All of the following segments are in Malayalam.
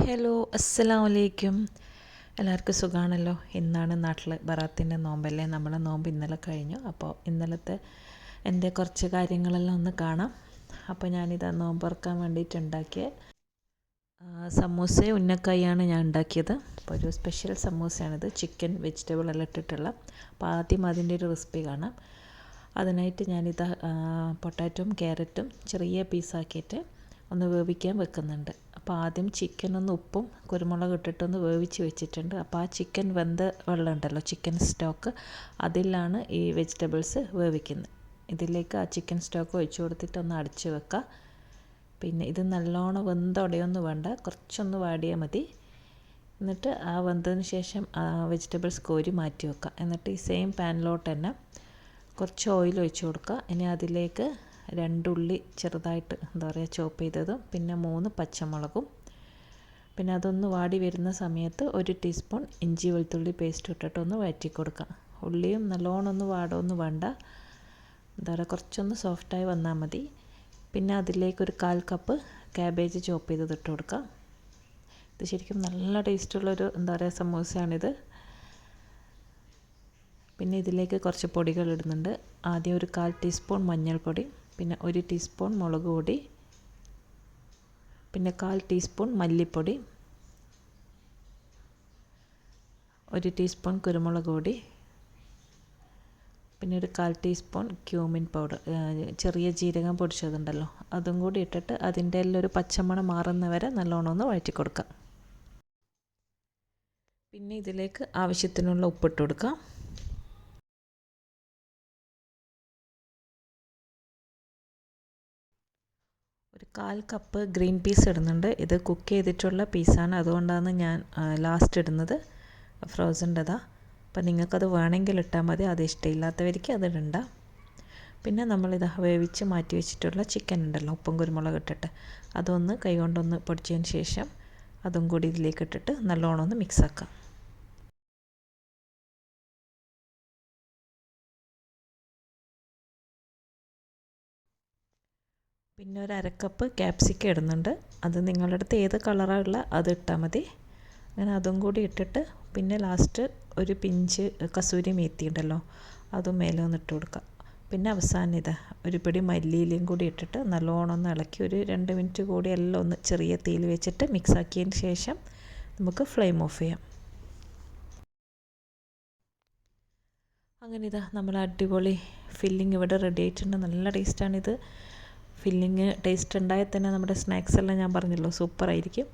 ഹലോ അസ്സലാമലൈക്കും. എല്ലാവർക്കും സുഖമാണല്ലോ. ഇന്നാണ് നാട്ടിൽ ബറാത്തിൻ്റെ നോമ്പല്ലേ. നമ്മളെ നോമ്പ് ഇന്നലെ കഴിഞ്ഞു. അപ്പോൾ ഇന്നലത്തെ എൻ്റെ കുറച്ച് കാര്യങ്ങളെല്ലാം ഒന്ന് കാണാം. അപ്പോൾ ഞാനിത് നോമ്പ് തുറക്കാൻ വേണ്ടിയിട്ട് ഉണ്ടാക്കിയ സമൂസയും ഉന്നക്കായാണ് ഞാൻ ഉണ്ടാക്കിയത്. അപ്പോൾ ഒരു സ്പെഷ്യൽ സമൂസയാണിത്, ചിക്കൻ വെജിറ്റബിൾ എല്ലാം ഇട്ടിട്ടുള്ള. അപ്പോൾ ആദ്യം അതിൻ്റെ ഒരു റെസിപ്പി കാണാം. അതിനായിട്ട് ഞാനിത് പൊട്ടാറ്റോയും ക്യാരറ്റും ചെറിയ പീസാക്കിയിട്ട് ഒന്ന് വേവിക്കാൻ വെക്കുന്നുണ്ട്. അപ്പോൾ ആദ്യം ചിക്കൻ ഒന്ന് ഉപ്പും കുരുമുളക് ഇട്ടിട്ടൊന്ന് വേവിച്ച് വെച്ചിട്ടുണ്ട്. അപ്പോൾ ആ ചിക്കൻ വെന്ത വെള്ളം ഉണ്ടല്ലോ, ചിക്കൻ സ്റ്റോക്ക്, അതിലാണ് ഈ വെജിറ്റബിൾസ് വേവിക്കുന്നത്. ഇതിലേക്ക് ആ ചിക്കൻ സ്റ്റോക്ക് ഒഴിച്ച് കൊടുത്തിട്ട് ഒന്ന് അടച്ച് വെക്കുക. പിന്നെ ഇത് നല്ലോണം വെന്തുടയൊന്നും വേണ്ട, കുറച്ചൊന്ന് വാടിയാൽ മതി. എന്നിട്ട് ആ വെന്തതിന് ശേഷം ആ വെജിറ്റബിൾസ് കോരി മാറ്റി വെക്കുക. എന്നിട്ട് ഈ സെയിം പാനിലോട്ട് തന്നെ കുറച്ച് ഓയിൽ ഒഴിച്ച് കൊടുക്കുക. ഇനി അതിലേക്ക് 2 ഉള്ളി ചെറുതായിട്ട് ചോപ്പ് ചെയ്തതും, പിന്നെ 3 പച്ചമുളകും, പിന്നെ അതൊന്ന് വാടി വരുന്ന സമയത്ത് 1 ടീസ്പൂൺ ഇഞ്ചി വെളുത്തുള്ളി പേസ്റ്റ് ഇട്ടിട്ട് ഒന്ന് വഴറ്റി കൊടുക്കുക. ഉള്ളിയും നല്ലോണം ഒന്ന് വാടൊന്നും വേണ്ട, കുറച്ചൊന്ന് സോഫ്റ്റായി വന്നാൽ മതി. പിന്നെ അതിലേക്ക് ഒരു 1/4 കപ്പ് ക്യാബേജ് ചോപ്പ് ചെയ്തത് ഇട്ട് കൊടുക്കുക. ഇത് ശരിക്കും നല്ല ടേസ്റ്റുള്ളൊരു സമൂസയാണിത്. പിന്നെ ഇതിലേക്ക് കുറച്ച് പൊടികൾ ഇടുന്നുണ്ട്. ആദ്യം ഒരു 1/4 ടീസ്പൂൺ മഞ്ഞൾപ്പൊടി, പിന്നെ 1 ടീസ്പൂൺ മുളക് പൊടി, പിന്നെ 1/4 ടീസ്പൂൺ മല്ലിപ്പൊടി, 1 ടീസ്പൂൺ കുരുമുളക് പൊടി, പിന്നെ ഒരു 1/4 ടീസ്പൂൺ ക്യൂമിൻ പൗഡർ, ചെറിയ ജീരകം പൊടിച്ചതുണ്ടല്ലോ, അതും കൂടി ഇട്ടിട്ട് അതിൻ്റെ എല്ലാം ഒരു പച്ചമണം മാറുന്നവരെ നല്ലോണം ഒന്ന് വഴറ്റി കൊടുക്കാം. പിന്നെ ഇതിലേക്ക് ആവശ്യത്തിനുള്ള ഉപ്പിട്ട് കൊടുക്കാം. ഒരു 1/4 കപ്പ് ഗ്രീൻ പീസ് ഇടുന്നുണ്ട്. ഇത് കുക്ക് ചെയ്തിട്ടുള്ള പീസാണ്, അതുകൊണ്ടാണ് ഞാൻ ലാസ്റ്റ് ഇടുന്നത്. ഫ്രോസൻ്റെതാ. അപ്പം നിങ്ങൾക്കത് വേണമെങ്കിൽ ഇട്ടാൽ മതി, അത് ഇഷ്ടമില്ലാത്തവർക്ക് അത് ഇടണ്ട. പിന്നെ നമ്മളിത് വേവിച്ച് മാറ്റി വെച്ചിട്ടുള്ള ചിക്കൻ ഉണ്ടല്ലോ, ഉപ്പും കുരുമുളക് ഇട്ടിട്ട്, അതൊന്ന് കൈകൊണ്ടൊന്ന് പൊടിച്ചതിന് ശേഷം അതും കൂടി ഇതിലേക്ക് ഇട്ടിട്ട് നല്ലോണം ഒന്ന് മിക്സാക്കാം. പിന്നെ ഒരു 1/2 കപ്പ് ക്യാപ്സിക്കം ഇടുന്നുണ്ട്. അത് നിങ്ങളുടെ അടുത്ത് ഏത് കളറാണ് ഉള്ള അത് ഇട്ടാൽ മതി. അങ്ങനെ അതും കൂടി ഇട്ടിട്ട് പിന്നെ ലാസ്റ്റ് ഒരു പിഞ്ച് കസൂരി മേത്തി ഉണ്ടല്ലോ, അതും മേലെ ഒന്ന് ഇട്ട് കൊടുക്കുക. പിന്നെ അവസാനം ഒരു പിടി മല്ലിയിലയും കൂടി ഇട്ടിട്ട് നല്ലോണം ഒന്ന് ഇളക്കി ഒരു 2 മിനിറ്റ് കൂടി എല്ലാം ഒന്ന് ചെറിയ തീയിൽ വെച്ചിട്ട് മിക്സ് ആക്കിയതിന് ശേഷം നമുക്ക് ഫ്ലെയിം ഓഫ് ചെയ്യാം. അങ്ങനെ നമ്മൾ അടിപൊളി ഫില്ലിങ് ഇവിടെ റെഡി ആയിട്ടുണ്ട്. നല്ല ടേസ്റ്റാണിത്. ഫില്ലിങ് ടേസ്റ്റ് ഉണ്ടായാൽ തന്നെ നമ്മുടെ സ്നാക്സ് എല്ലാം ഞാൻ പറഞ്ഞല്ലോ സൂപ്പറായിരിക്കും.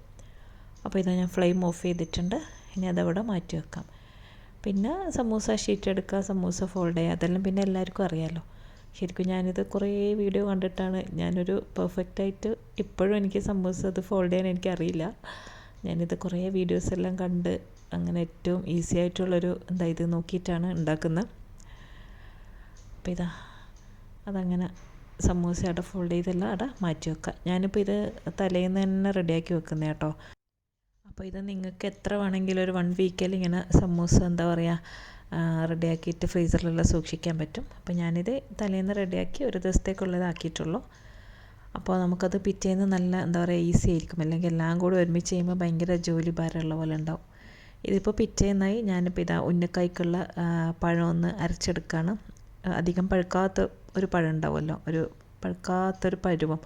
അപ്പോൾ ഞാൻ ഫ്ലെയിം ഓഫ് ചെയ്തിട്ടുണ്ട്. ഇനി അതവിടെ മാറ്റി വെക്കാം. പിന്നെ സമൂസ ഷീറ്റ് എടുക്കുക, സമൂസ ഫോൾഡ് ചെയ്യുക, അതെല്ലാം പിന്നെ എല്ലാവർക്കും അറിയാമല്ലോ. ശരിക്കും ഞാനിത് കുറേ വീഡിയോ കണ്ടിട്ടാണ് ഞാനൊരു പെർഫെക്റ്റായിട്ട്, ഇപ്പോഴും എനിക്ക് സമൂസ അത് ഫോൾഡ് ചെയ്യാൻ എനിക്കറിയില്ല. ഞാനിത് കുറേ വീഡിയോസ് എല്ലാം കണ്ട് അങ്ങനെ ഏറ്റവും ഈസി ആയിട്ടുള്ളൊരു ഇത് നോക്കിയിട്ടാണ് ഉണ്ടാക്കുന്നത്. അപ്പോൾ അതങ്ങനെ സമൂസ അവിടെ ഫോൾഡ് ചെയ്തെല്ലാം അവിടെ മാറ്റി വെക്കാം. ഞാനിപ്പോൾ ഇത് തലേന്ന് തന്നെ റെഡിയാക്കി വെക്കുന്നത് കേട്ടോ. അപ്പോൾ ഇത് നിങ്ങൾക്ക് എത്ര വേണമെങ്കിലും ഒരു 1 വീക്കിൽ ഇങ്ങനെ സമൂസ റെഡിയാക്കിയിട്ട് ഫ്രീസറിലെല്ലാം സൂക്ഷിക്കാൻ പറ്റും. അപ്പോൾ ഞാനിത് തലേന്ന് റെഡിയാക്കി ഒരു ദിവസത്തേക്കുള്ളതാക്കിയിട്ടുള്ളൂ. അപ്പോൾ നമുക്കത് പിറ്റേന്ന് നല്ല ഈസി ആയിരിക്കും. അല്ലെങ്കിൽ എല്ലാം കൂടി ഒരുമിച്ച് ചെയ്യുമ്പോൾ ഭയങ്കര ജോലി ഭാരമുള്ള പോലെ ഉണ്ടാവും. ഇതിപ്പോൾ പിറ്റേന്നായി ഞാനിപ്പോൾ ഉന്നക്കായ്ക്കുള്ള പഴം ഒന്ന് അരച്ചെടുക്കുകയാണ്. അധികം പഴുക്കാത്ത ഒരു പഴം ഉണ്ടാവുമല്ലോ, ഒരു പഴുക്കാത്തൊരു പരുവം,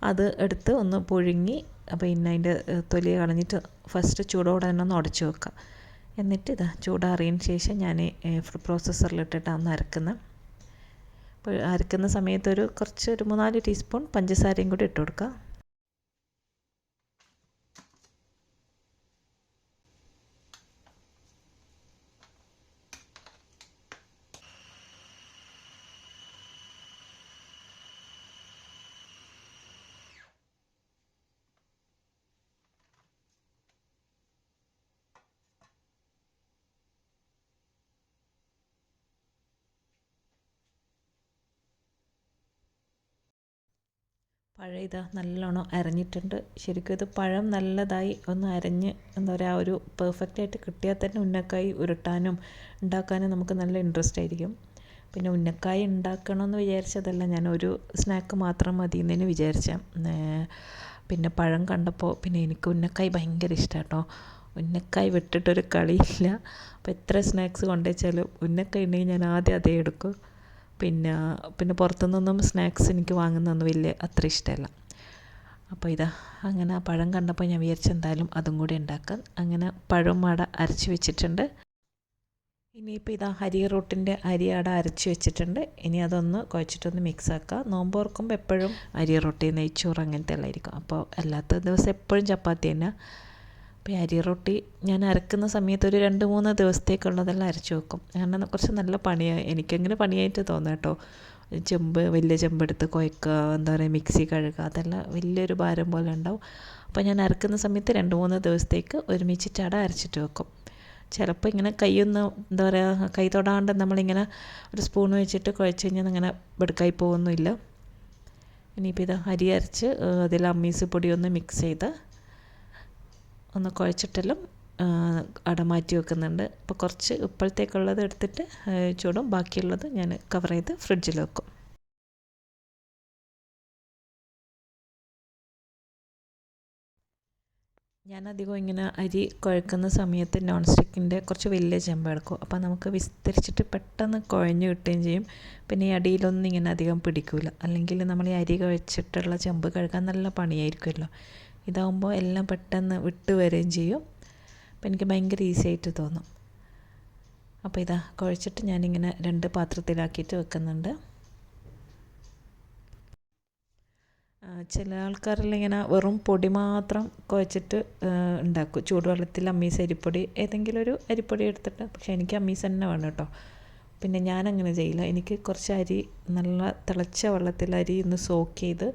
അത് എടുത്ത് ഒന്ന് പുഴുങ്ങി പിന്നെ അതിൻ്റെ തൊലി കളഞ്ഞിട്ട് ഫസ്റ്റ് ചൂടോടെ തന്നെ ഒന്ന് ഉടച്ച് വെക്കുക. എന്നിട്ട് ചൂടാറിയതിന് ശേഷം ഞാൻ പ്രോസസ്സറിലിട്ടിട്ടാണ് അരക്കുന്നത്. അപ്പോൾ അരക്കുന്ന സമയത്ത് ഒരു 3-4 ടീസ്പൂൺ പഞ്ചസാരയും കൂടി ഇട്ട് കൊടുക്കുക. പഴം നല്ലോണം അരഞ്ഞിട്ടുണ്ട്. ശരിക്കും ഇത് പഴം നല്ലതായി ഒന്ന് അരഞ്ഞ് ആ ഒരു പെർഫെക്റ്റായിട്ട് കിട്ടിയാൽ തന്നെ ഉന്നക്കായി ഉരുട്ടാനും ഉണ്ടാക്കാനും നമുക്ക് നല്ല ഇൻട്രസ്റ്റ് ആയിരിക്കും. പിന്നെ ഉന്നക്കായ ഉണ്ടാക്കണമെന്ന് വിചാരിച്ചതല്ല, ഞാൻ ഒരു സ്നാക്ക് മാത്രം മതി എന്നതിന് വിചാരിച്ച. പിന്നെ പഴം കണ്ടപ്പോൾ പിന്നെ എനിക്ക് ഉന്നക്കായ് ഭയങ്കര ഇഷ്ടമാണ് കേട്ടോ. ഉന്നക്കായ് വിട്ടിട്ടൊരു കളിയില്ല. അപ്പോൾ എത്ര സ്നാക്സ് കൊണ്ടുവച്ചാലും ഉന്നക്കായ് ഉണ്ടെങ്കിൽ ഞാൻ ആദ്യം അതേ എടുക്കും. പിന്നെ പുറത്തുനിന്നൊന്നും സ്നാക്സ് എനിക്ക് വാങ്ങുന്നൊന്നും വലിയ അത്ര ഇഷ്ടമല്ല. അപ്പോൾ ഇതാ അങ്ങനെ ആ പഴം കണ്ടപ്പോൾ ഞാൻ വിചാരിച്ചു എന്തായാലും അതും കൂടി ഉണ്ടാക്കാം. അങ്ങനെ പഴം ആട അരച്ച് വെച്ചിട്ടുണ്ട്. ഇനിയിപ്പോൾ ഇതാ റൂട്ടിൻ്റെ അരി ആട അരച്ച് വെച്ചിട്ടുണ്ട്. ഇനി അതൊന്ന് കുഴച്ചിട്ടൊന്ന് മിക്സ് ആക്കുക. നോമ്പ് തുറക്കുമ്പോൾ എപ്പോഴും റൊട്ടി, നെയ്ച്ചോറ് അങ്ങനത്തെ എല്ലാം ആയിരിക്കും. അപ്പോൾ അല്ലാത്ത ദിവസം എപ്പോഴും ചപ്പാത്തി തന്നെ. അപ്പോൾ റൊട്ടി ഞാൻ അരക്കുന്ന സമയത്ത് ഒരു 2-3 ദിവസത്തേക്കുള്ളതെല്ലാം അരച്ച് വെക്കും. കാരണം കുറച്ച് നല്ല പണിയാണ്, എനിക്കങ്ങനെ പണിയായിട്ട് തോന്നുക കേട്ടോ. വലിയ ചെമ്പെടുത്ത് കുഴക്കുക, എന്താ പറയുക, മിക്സി കഴുകുക, അതെല്ലാം വലിയൊരു ഭാരം പോലെ ഉണ്ടാവും. അപ്പോൾ ഞാൻ അരക്കുന്ന സമയത്ത് 2-3 ദിവസത്തേക്ക് ഒരുമിച്ചിട്ടാട അരച്ചിട്ട് വെക്കും. ചിലപ്പോൾ ഇങ്ങനെ കൈയൊന്ന് എന്താ പറയുക, കൈ തൊടാണ്ട് നമ്മളിങ്ങനെ ഒരു സ്പൂൺ വെച്ചിട്ട് കുഴച്ച് കഴിഞ്ഞാൽ അങ്ങനെ വെടുക്കായി പോകുന്നില്ല. ഇനിയിപ്പോൾ ഇത് അരി അരച്ച് അതിൽ അമ്മീസ് പൊടി ഒന്ന് മിക്സ് ചെയ്ത് ഒന്ന് കുഴച്ചിട്ടെല്ലാം അട മാറ്റി വെക്കുന്നുണ്ട്. അപ്പോൾ കുറച്ച് ഇപ്പോഴത്തേക്കുള്ളത് എടുത്തിട്ട് ചൂടും, ബാക്കിയുള്ളത് ഞാൻ കവർ ചെയ്ത് ഫ്രിഡ്ജിൽ വെക്കും. ഞാൻ അധികം ഇങ്ങനെ അരി കുഴക്കുന്ന സമയത്ത് നോൺ സ്റ്റിക്കിൻ്റെ കുറച്ച് വലിയ ചെമ്പ് എടുക്കും. അപ്പോൾ നമുക്ക് വിസ്തരിച്ചിട്ട് പെട്ടെന്ന് കുഴഞ്ഞ് കിട്ടുകയും ചെയ്യും. പിന്നെ ഈ അടിയിലൊന്നും ഇങ്ങനെ അധികം പിടിക്കില്ല. അല്ലെങ്കിൽ നമ്മൾ ഈ അരി കുഴച്ചിട്ടുള്ള ചെമ്പ് കഴുകാൻ നല്ല പണിയായിരിക്കുമല്ലോ. ഇതാകുമ്പോൾ എല്ലാം പെട്ടെന്ന് വിട്ട് വരികയും ചെയ്യും. അപ്പോൾ എനിക്ക് ഭയങ്കര ഈസി ആയിട്ട് തോന്നും. അപ്പോൾ ഇതാ കുഴച്ചിട്ട് ഞാനിങ്ങനെ 2 പാത്രത്തിലാക്കിയിട്ട് വെക്കുന്നുണ്ട്. ചില ആൾക്കാരെല്ലാം ഇങ്ങനെ വെറും പൊടി മാത്രം കുഴച്ചിട്ട് ഉണ്ടാക്കും. ചൂടുവെള്ളത്തിൽ അമ്മീസ് അരിപ്പൊടി, ഏതെങ്കിലും ഒരു അരിപ്പൊടി എടുത്തിട്ട്. പക്ഷേ എനിക്ക് അമ്മീസ് തന്നെ വേണം കേട്ടോ. പിന്നെ ഞാനങ്ങനെ ചെയ്യില്ല. എനിക്ക് കുറച്ച് അരി നല്ല തിളച്ച വെള്ളത്തിൽ അരി ഒന്ന് സോക്ക് ചെയ്ത്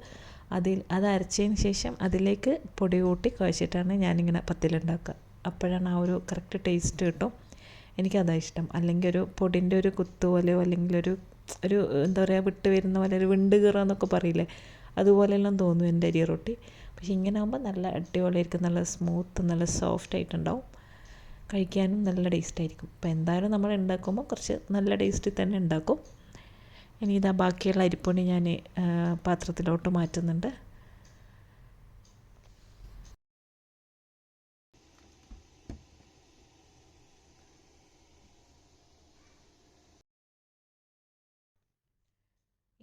അത് അരച്ചതിന് ശേഷം അതിലേക്ക് പൊടി കൂട്ടി കുഴച്ചിട്ടാണ് ഞാനിങ്ങനെ പത്തിലുണ്ടാക്കുക. അപ്പോഴാണ് ആ ഒരു കറക്റ്റ് ടേസ്റ്റ് കിട്ടും. എനിക്കതാണ് ഇഷ്ടം. അല്ലെങ്കിൽ ഒരു പൊടിൻ്റെ ഒരു കുത്ത് പോലെയോ അല്ലെങ്കിൽ ഒരു എന്താ പറയുക, വിട്ട് വരുന്ന പോലെ ഒരു വിണ്ട് കീറുക എന്നൊക്കെ പറയില്ലേ, അതുപോലെയെല്ലാം തോന്നും എൻ്റെ റൊട്ടി. പക്ഷേ ഇങ്ങനെ ആകുമ്പോൾ നല്ല അടിപൊളിയായിരിക്കും, നല്ല സ്മൂത്ത്, നല്ല സോഫ്റ്റ് ആയിട്ടുണ്ടാവും. കഴിക്കാനും നല്ല ടേസ്റ്റ് ആയിരിക്കും. അപ്പോൾ എന്തായാലും നമ്മൾ ഉണ്ടാക്കുമ്പോൾ കുറച്ച് നല്ല ടേസ്റ്റിൽ തന്നെ ഉണ്ടാക്കും. ഇനി ഇതാ ബാക്കിയുള്ള അരിപ്പൊടി ഞാൻ പാത്രത്തിലോട്ട് മാറ്റുന്നുണ്ട്.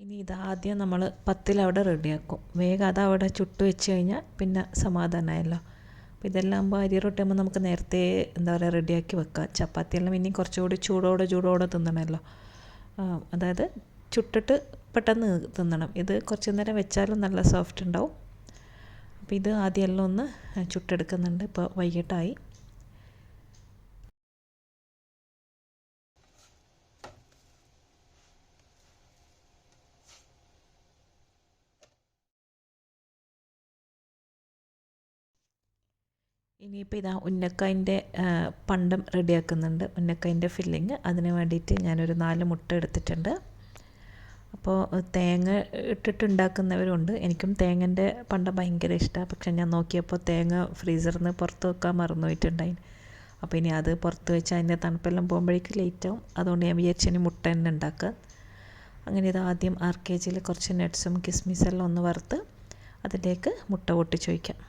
ഇനി ഇതാദ്യം നമ്മൾ പത്തിലവിടെ റെഡിയാക്കും. വേഗം അതവിടെ ചുട്ട് വെച്ച് കഴിഞ്ഞാൽ പിന്നെ സമാധാനമായല്ലോ. അപ്പോൾ ഇതെല്ലാം ആകുമ്പോൾ റൊട്ടി ആകുമ്പോൾ നമുക്ക് നേരത്തെ എന്താ പറയുക റെഡിയാക്കി വെക്കാം. ചപ്പാത്തിയെല്ലാം ഇനി കുറച്ചുകൂടി ചൂടോടെ തിന്നണമല്ലോ. അതായത് ചുട്ടിട്ട് പെട്ടെന്ന് തിന്നണം. ഇത് കുറച്ച് നേരം വെച്ചാലും നല്ല സോഫ്റ്റ് ഉണ്ടാവും. അപ്പോൾ ഇത് ആദ്യം എല്ലാം ഒന്ന് ചുട്ടെടുക്കുന്നുണ്ട്. ഇപ്പോൾ വൈകിട്ടായി. ഇനിയിപ്പോൾ ഇതാ ഉന്നക്കായൻ്റെ പണ്ടം റെഡിയാക്കുന്നുണ്ട്. ഉന്നക്കായൻ്റെ ഫില്ലിങ്, അതിന് വേണ്ടിയിട്ട് ഞാനൊരു 4 മുട്ട എടുത്തിട്ടുണ്ട്. അപ്പോൾ തേങ്ങ ഇട്ടിട്ടുണ്ടാക്കുന്നവരുണ്ട്. എനിക്കും തേങ്ങൻ്റെ പണ്ടം ഭയങ്കര ഇഷ്ടമാണ്. പക്ഷെ ഞാൻ നോക്കിയപ്പോൾ തേങ്ങ ഫ്രീസറിൽ നിന്ന് പുറത്ത് വെക്കാൻ മറന്നു പോയിട്ടുണ്ടായി. അപ്പോൾ ഇനി അത് പുറത്ത് വെച്ച് അതിൻ്റെ തണുപ്പെല്ലാം പോകുമ്പോഴേക്കും ലേറ്റാവും. അതുകൊണ്ട് ഞാൻ വിചാരിച്ചു ഇനി മുട്ട തന്നെ ഉണ്ടാക്കുക. അങ്ങനെ ഇത് ആദ്യം RKGയിൽ കുറച്ച് നട്ട്സും കിസ്മിസെല്ലാം ഒന്ന് വറുത്ത് അതിലേക്ക് മുട്ട പൊട്ടിച്ച് വയ്ക്കാം.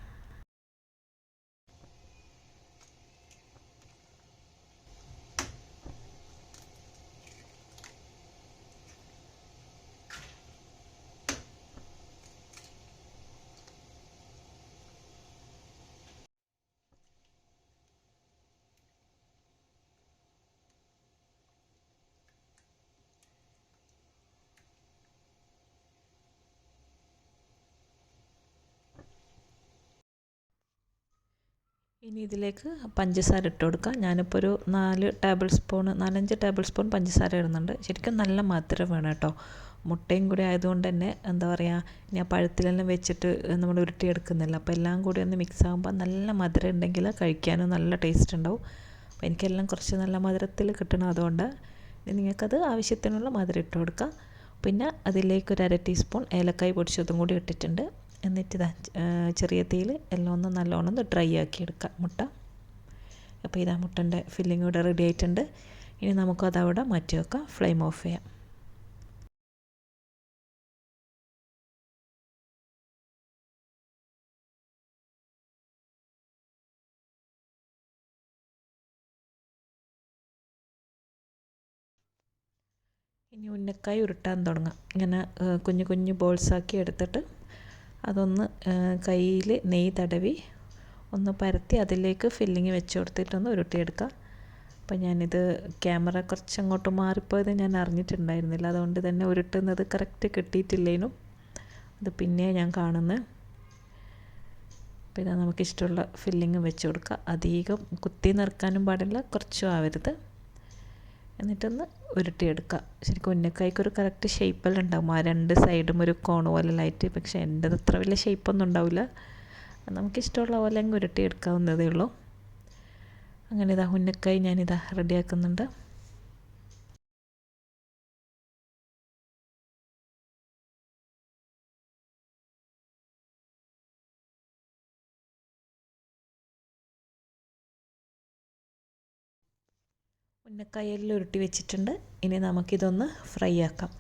ഇനി ഇതിലേക്ക് പഞ്ചസാര ഇട്ട് കൊടുക്കാം. ഞാനിപ്പോൾ ഒരു 4-5 ടേബിൾ സ്പൂൺ പഞ്ചസാര ഇടുന്നുണ്ട്. ശരിക്കും നല്ല മധുരം വേണം കേട്ടോ. മുട്ടയും കൂടി ആയതുകൊണ്ട് തന്നെ എന്താ പറയുക, ഇനി ആ പഴത്തിലെല്ലാം വെച്ചിട്ട് നമ്മൾ ഉരുട്ടിയെടുക്കുന്നില്ല. അപ്പോൾ എല്ലാം കൂടി ഒന്ന് മിക്സ് ആകുമ്പോൾ നല്ല മധുരം ഉണ്ടെങ്കിൽ കഴിക്കാനും നല്ല ടേസ്റ്റ് ഉണ്ടാവും. അപ്പോൾ എനിക്കെല്ലാം കുറച്ച് നല്ല മധുരത്തിൽ കിട്ടണം. അതുകൊണ്ട് നിങ്ങൾക്കത് ആവശ്യത്തിനുള്ള മധുരം ഇട്ട് കൊടുക്കാം. പിന്നെ അതിലേക്ക് ഒരു 1/2 ടീസ്പൂൺ ഏലക്കായ് പൊടിച്ചതും കൂടി ഇട്ടിട്ടുണ്ട്. എന്നിട്ട് ഇതാ ചെറിയ തീയിൽ എല്ലാം ഒന്ന് നല്ലോണം ഒന്ന് ഡ്രൈ ആക്കി എടുക്കാം മുട്ട. അപ്പോൾ ഇതാ മുട്ടൻ്റെ ഫില്ലിംഗ് ഇവിടെ റെഡി ആയിട്ടുണ്ട്. ഇനി നമുക്കതവിടെ മാറ്റി വെക്കാം. ഫ്ലെയിം ഓഫ് ചെയ്യാം. ഇനി ഉന്നക്കായ ഉരുട്ടാൻ തുടങ്ങാം. ഇങ്ങനെ കുഞ്ഞു കുഞ്ഞു ബോൾസാക്കി എടുത്തിട്ട് അതൊന്ന് കയ്യിൽ നെയ്യ് തടവി ഒന്ന് പരത്തി അതിലേക്ക് ഫില്ലിങ് വെച്ച് കൊടുത്തിട്ടൊന്ന് ഉരുട്ടിയെടുക്കുക. അപ്പോൾ ഞാനിത് ക്യാമറ കുറച്ചങ്ങോട്ട് മാറിപ്പോയത് ഞാൻ അറിഞ്ഞിട്ടുണ്ടായിരുന്നില്ല. അതുകൊണ്ട് തന്നെ ഉരുട്ടുന്നത് കറക്റ്റ് കിട്ടിയിട്ടില്ലേനും അത് പിന്നെ ഞാൻ കാണുന്നത്. പിന്നെ നമുക്കിഷ്ടമുള്ള ഫില്ലിങ് വെച്ച് കൊടുക്കുക. അധികം കുത്തി നിറക്കാനും പാടില്ല, കുറച്ചും ആവരുത്. എന്നിട്ടൊന്ന് ഉരുട്ടിയെടുക്കുക. ശരിക്കും ഉന്നക്കായ്ക്കൊരു കറക്റ്റ് ഷേപ്പെല്ലാം ഉണ്ടാവും, ആ രണ്ട് സൈഡും ഒരു കോൺ പോലെ ആയിട്ട്. പക്ഷേ എൻ്റെത് അത്ര വലിയ ഷേപ്പൊന്നും ഉണ്ടാവില്ല. നമുക്കിഷ്ടമുള്ള പോലെ അങ്ങ് ഉരുട്ടിയെടുക്കാവുന്നതേ ഉള്ളൂ. അങ്ങനെ ഇതാ ഉന്നക്കായ് ഞാനിതാ റെഡിയാക്കുന്നുണ്ട്. ഉന്നക്കായെല്ലാം ഉരുട്ടി വെച്ചിട്ടുണ്ട്. ഇനി നമുക്കിതൊന്ന് ഫ്രൈ ആക്കാം.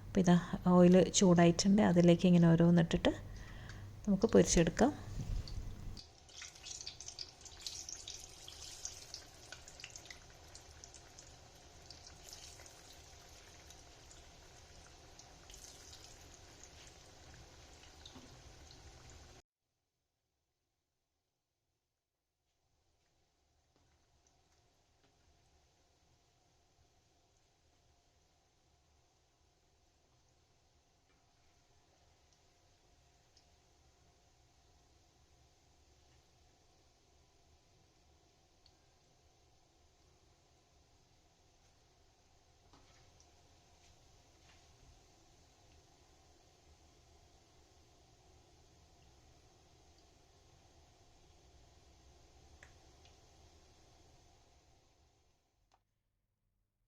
അപ്പോൾ ഇതാ ഓയിൽ ചൂടായിട്ടുണ്ട്, അതിലേക്ക് ഇങ്ങനെ ഓരോന്നിട്ടിട്ട് നമുക്ക് പൊരിച്ചെടുക്കാം.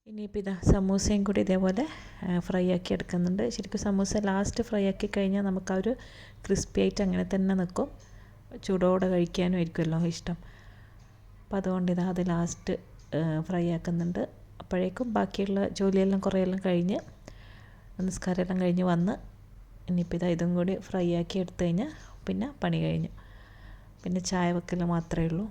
ഇനിയിപ്പോൾ ഇതാ സമൂസയും കൂടി ഇതേപോലെ ഫ്രൈ ആക്കി എടുക്കുന്നുണ്ട്. ശരിക്കും സമൂസ ലാസ്റ്റ് ഫ്രൈ ആക്കി കഴിഞ്ഞാൽ നമുക്ക് ആ ഒരു ക്രിസ്പി ആയിട്ട് അങ്ങനെ തന്നെ നിൽക്കും. ചൂടോടെ കഴിക്കാനും ആയിരിക്കുമല്ലോ ഇഷ്ടം. അപ്പോൾ അതുകൊണ്ട് ഇതാ അത് ലാസ്റ്റ് ഫ്രൈ ആക്കുന്നുണ്ട്. അപ്പോഴേക്കും ബാക്കിയുള്ള ജോലിയെല്ലാം കുറേയെല്ലാം കഴിഞ്ഞ് നിസ്കാരമെല്ലാം കഴിഞ്ഞ് വന്ന് ഇനിയിപ്പോൾ ഇതാ ഇതും കൂടി ഫ്രൈ ആക്കി എടുത്തു കഴിഞ്ഞാൽ പിന്നെ പണി കഴിഞ്ഞു. പിന്നെ ചായ വെക്കൽ മാത്രമേ ഉള്ളൂ.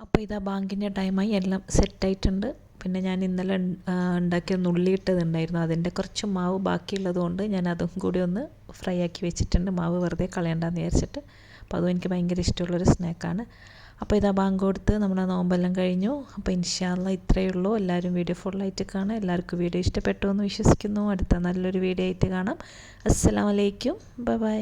അപ്പോൾ ഇതാ ബാങ്കിൻ്റെ ടൈമായി, എല്ലാം സെറ്റായിട്ടുണ്ട്. പിന്നെ ഞാൻ ഇന്നലെ ഉണ്ടാക്കിയ നുള്ളിയിട്ടതുണ്ടായിരുന്നു, അതിൻ്റെ കുറച്ച് മാവ് ബാക്കിയുള്ളത് കൊണ്ട് ഞാൻ അതും കൂടി ഒന്ന് ഫ്രൈ ആക്കി വെച്ചിട്ടുണ്ട്, മാവ് വെറുതെ കളയണ്ടെന്ന് വിചാരിച്ചിട്ട്. അപ്പോൾ അതും എനിക്ക് ഭയങ്കര ഇഷ്ടമുള്ളൊരു സ്നാക്കാണ്. അപ്പോൾ ഇതാ ബാങ്ക് കൊടുത്ത് നമ്മുടെ നോമ്പെല്ലാം കഴിഞ്ഞു. അപ്പോൾ ഇൻഷാ അല്ലാഹ് ഇത്രയേ ഉള്ളൂ. എല്ലാവരും വീഡിയോ ഫുള്ളായിട്ട് കാണാം. എല്ലാവർക്കും വീഡിയോ ഇഷ്ടപ്പെട്ടു എന്ന് വിശ്വസിക്കുന്നു. അടുത്ത നല്ലൊരു വീഡിയോ ആയിട്ട് കാണാം. അസ്സലാമു അലൈക്കും, ബൈ ബൈ.